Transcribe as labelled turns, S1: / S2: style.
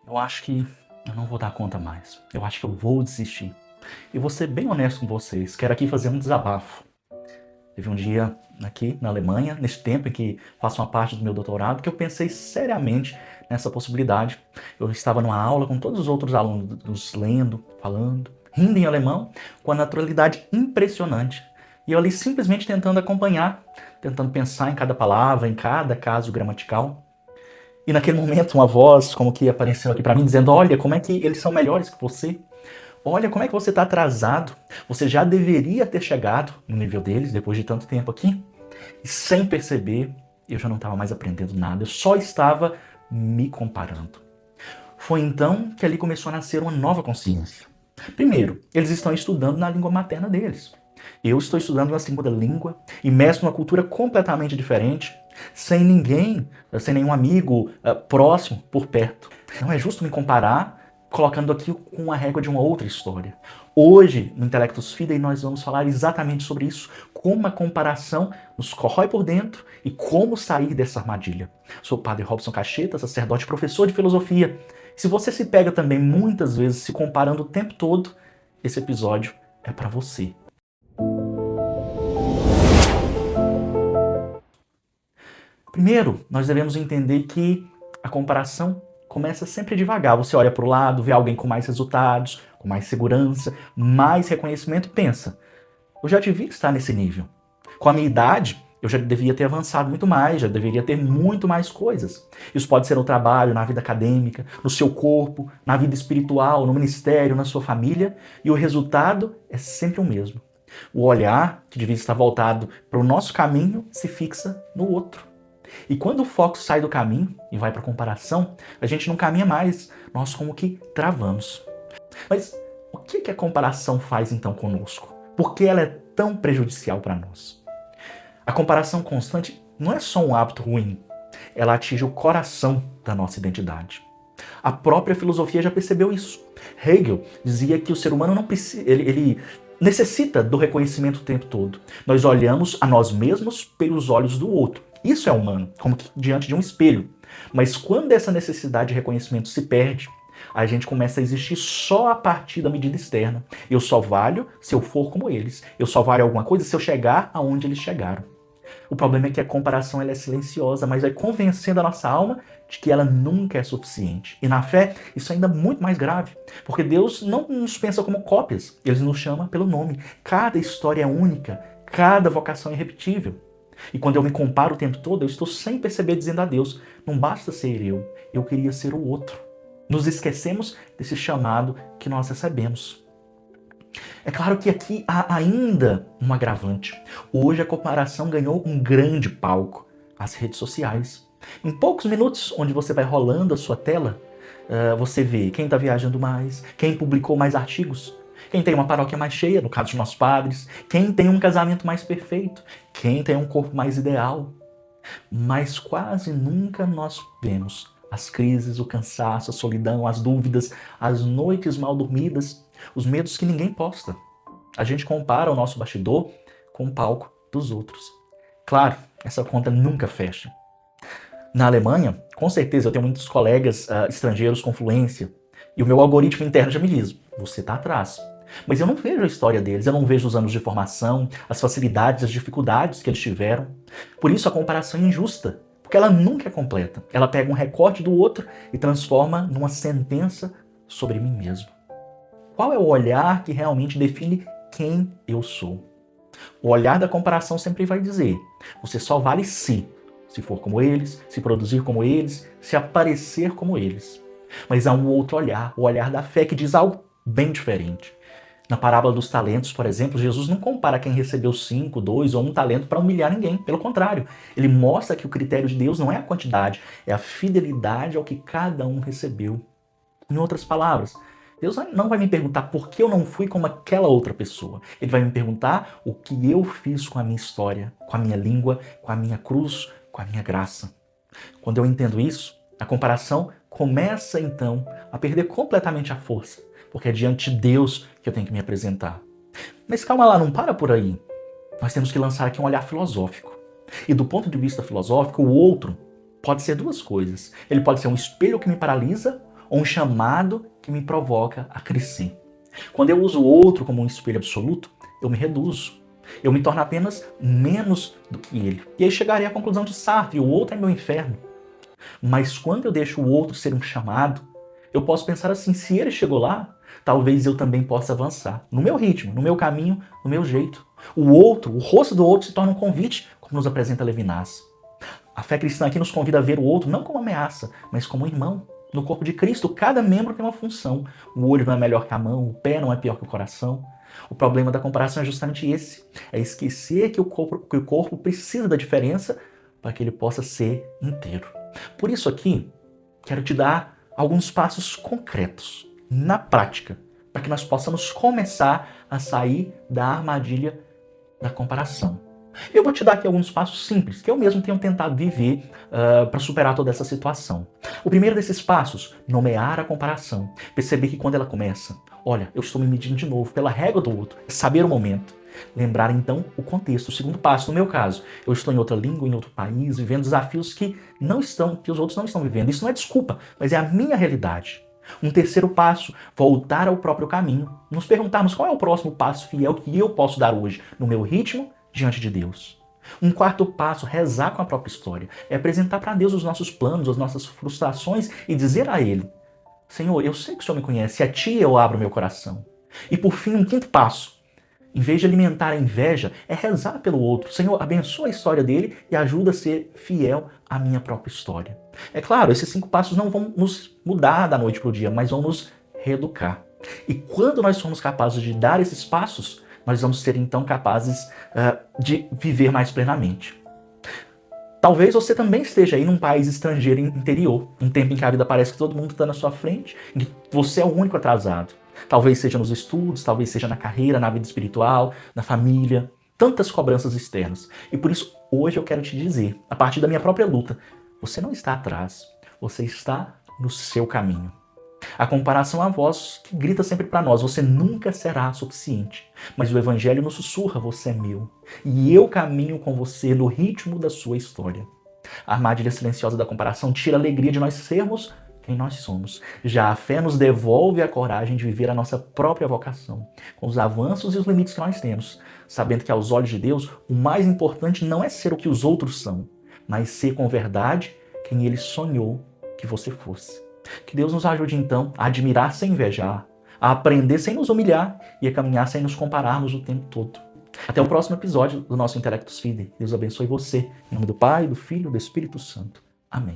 S1: Eu acho que eu não vou dar conta mais. Eu acho que eu vou desistir. E vou ser bem honesto com vocês. Quero aqui fazer um desabafo. Teve um dia aqui na Alemanha, nesse tempo em que faço uma parte do meu doutorado, que eu pensei seriamente nessa possibilidade. Eu estava numa aula com todos os outros alunos lendo, falando, rindo em alemão, com a naturalidade impressionante. E eu ali simplesmente tentando acompanhar, tentando pensar em cada palavra, em cada caso gramatical. E naquele momento uma voz como que apareceu aqui para mim dizendo: olha, como é que eles são melhores que você? Olha como é que você está atrasado. Você já deveria ter chegado no nível deles depois de tanto tempo aqui. E sem perceber, eu já não estava mais aprendendo nada. Eu só estava me comparando. Foi então que ali começou a nascer uma nova consciência. Primeiro, eles estão estudando na língua materna deles. Eu estou estudando uma segunda língua, imerso numa cultura completamente diferente, sem ninguém, sem nenhum amigo próximo por perto. Não é justo me comparar colocando aqui com a régua de uma outra história. Hoje, no Intelectus Fidei, nós vamos falar exatamente sobre isso, como a comparação nos corrói por dentro e como sair dessa armadilha. Sou o Padre Robson Cacheta, sacerdote e professor de filosofia. Se você se pega também muitas vezes se comparando o tempo todo, esse episódio é para você. Primeiro, nós devemos entender que a comparação começa sempre devagar. Você olha para o lado, vê alguém com mais resultados, com mais segurança, mais reconhecimento e pensa: eu já devia estar nesse nível. Com a minha idade, eu já devia ter avançado muito mais, já deveria ter muito mais coisas. Isso pode ser no trabalho, na vida acadêmica, no seu corpo, na vida espiritual, no ministério, na sua família, e o resultado é sempre o mesmo. O olhar, que devia estar voltado para o nosso caminho, se fixa no outro. E quando o foco sai do caminho e vai para a comparação, a gente não caminha mais, nós como que travamos. Mas o que a comparação faz então conosco? Por que ela é tão prejudicial para nós? A comparação constante não é só um hábito ruim, ela atinge o coração da nossa identidade. A própria filosofia já percebeu isso. Hegel dizia que o ser humano não precisa, ele necessita do reconhecimento o tempo todo. Nós olhamos a nós mesmos pelos olhos do outro. Isso é humano, como que diante de um espelho. Mas quando essa necessidade de reconhecimento se perde, a gente começa a existir só a partir da medida externa. Eu só valho se eu for como eles. Eu só valho alguma coisa se eu chegar aonde eles chegaram. O problema é que a comparação ela é silenciosa, mas vai convencendo a nossa alma de que ela nunca é suficiente. E na fé, isso é ainda muito mais grave, porque Deus não nos pensa como cópias, Ele nos chama pelo nome. Cada história é única, cada vocação é irrepetível. E quando eu me comparo o tempo todo, eu estou sem perceber dizendo a Deus: não basta ser eu queria ser o outro. Nos esquecemos desse chamado que nós recebemos. É claro que aqui há ainda um agravante. Hoje a comparação ganhou um grande palco, as redes sociais. Em poucos minutos, onde você vai rolando a sua tela, você vê quem está viajando mais, quem publicou mais artigos, quem tem uma paróquia mais cheia, no caso dos nossos padres, quem tem um casamento mais perfeito, quem tem um corpo mais ideal. Mas quase nunca nós vemos as crises, o cansaço, a solidão, as dúvidas, as noites mal dormidas, os medos que ninguém posta. A gente compara o nosso bastidor com o palco dos outros. Claro, essa conta nunca fecha. Na Alemanha, com certeza eu tenho muitos colegas estrangeiros com fluência, e o meu algoritmo interno já me diz: você está atrás. Mas eu não vejo a história deles, eu não vejo os anos de formação, as facilidades, as dificuldades que eles tiveram. Por isso a comparação é injusta, porque ela nunca é completa. Ela pega um recorte do outro e transforma numa sentença sobre mim mesmo. Qual é o olhar que realmente define quem eu sou? O olhar da comparação sempre vai dizer: você só vale se for como eles, se produzir como eles, se aparecer como eles. Mas há um outro olhar, o olhar da fé, que diz algo bem diferente. Na parábola dos talentos, por exemplo, Jesus não compara quem recebeu 5, 2 ou 1 talento para humilhar ninguém. Pelo contrário, ele mostra que o critério de Deus não é a quantidade, é a fidelidade ao que cada um recebeu. Em outras palavras, Deus não vai me perguntar por que eu não fui como aquela outra pessoa. Ele vai me perguntar o que eu fiz com a minha história, com a minha língua, com a minha cruz, com a minha graça. Quando eu entendo isso, a comparação começa então a perder completamente a força, porque é diante de Deus que eu tenho que me apresentar. Mas calma lá, não para por aí. Nós temos que lançar aqui um olhar filosófico. E do ponto de vista filosófico, o outro pode ser duas coisas. Ele pode ser um espelho que me paralisa, ou um chamado que me provoca a crescer. Quando eu uso o outro como um espelho absoluto, eu me reduzo. Eu me torno apenas menos do que ele. E aí chegarei à conclusão de Sartre: o outro é meu inferno. Mas quando eu deixo o outro ser um chamado, eu posso pensar assim: se ele chegou lá, talvez eu também possa avançar. No meu ritmo, no meu caminho, no meu jeito. O outro, o rosto do outro se torna um convite, como nos apresenta Levinas. A fé cristã aqui nos convida a ver o outro não como ameaça, mas como um irmão. No corpo de Cristo, cada membro tem uma função. O olho não é melhor que a mão, o pé não é pior que o coração. O problema da comparação é justamente esse. É esquecer que o corpo precisa da diferença para que ele possa ser inteiro. Por isso aqui, quero te dar alguns passos concretos, na prática, para que nós possamos começar a sair da armadilha da comparação. Eu vou te dar aqui alguns passos simples, que eu mesmo tenho tentado viver para superar toda essa situação. O primeiro desses passos, nomear a comparação. Perceber que quando ela começa, olha, eu estou me medindo de novo pela régua do outro. Saber o momento. Lembrar então o contexto. O segundo passo, no meu caso, eu estou em outra língua, em outro país, vivendo desafios que os outros não estão vivendo. Isso não é desculpa, mas é a minha realidade. Um terceiro passo, voltar ao próprio caminho. Nos perguntarmos qual é o próximo passo fiel que eu posso dar hoje, no meu ritmo, diante de Deus. Um quarto passo, rezar com a própria história. É apresentar para Deus os nossos planos, as nossas frustrações e dizer a Ele: Senhor, eu sei que o Senhor me conhece, a Ti eu abro meu coração. E por fim, um quinto passo, em vez de alimentar a inveja, é rezar pelo outro. Senhor, abençoa a história dele e ajuda a ser fiel à minha própria história. É claro, esses 5 passos não vão nos mudar da noite para o dia, mas vão nos reeducar. E quando nós somos capazes de dar esses passos, nós vamos ser então capazes de viver mais plenamente. Talvez você também esteja aí num país estrangeiro interior, um tempo em que a vida parece que todo mundo está na sua frente, em que você é o único atrasado. Talvez seja nos estudos, talvez seja na carreira, na vida espiritual, na família, tantas cobranças externas. E por isso, hoje eu quero te dizer, a partir da minha própria luta, você não está atrás, você está no seu caminho. A comparação à voz que grita sempre para nós: você nunca será suficiente. Mas o Evangelho nos sussurra: você é meu. E eu caminho com você no ritmo da sua história. A armadilha silenciosa da comparação tira a alegria de nós sermos quem nós somos. Já a fé nos devolve a coragem de viver a nossa própria vocação, com os avanços e os limites que nós temos, sabendo que aos olhos de Deus, o mais importante não é ser o que os outros são, mas ser com verdade quem Ele sonhou que você fosse. Que Deus nos ajude então a admirar sem invejar, a aprender sem nos humilhar e a caminhar sem nos compararmos o tempo todo. Até o próximo episódio do nosso Intelectus Fide. Deus abençoe você. Em nome do Pai, do Filho e do Espírito Santo. Amém.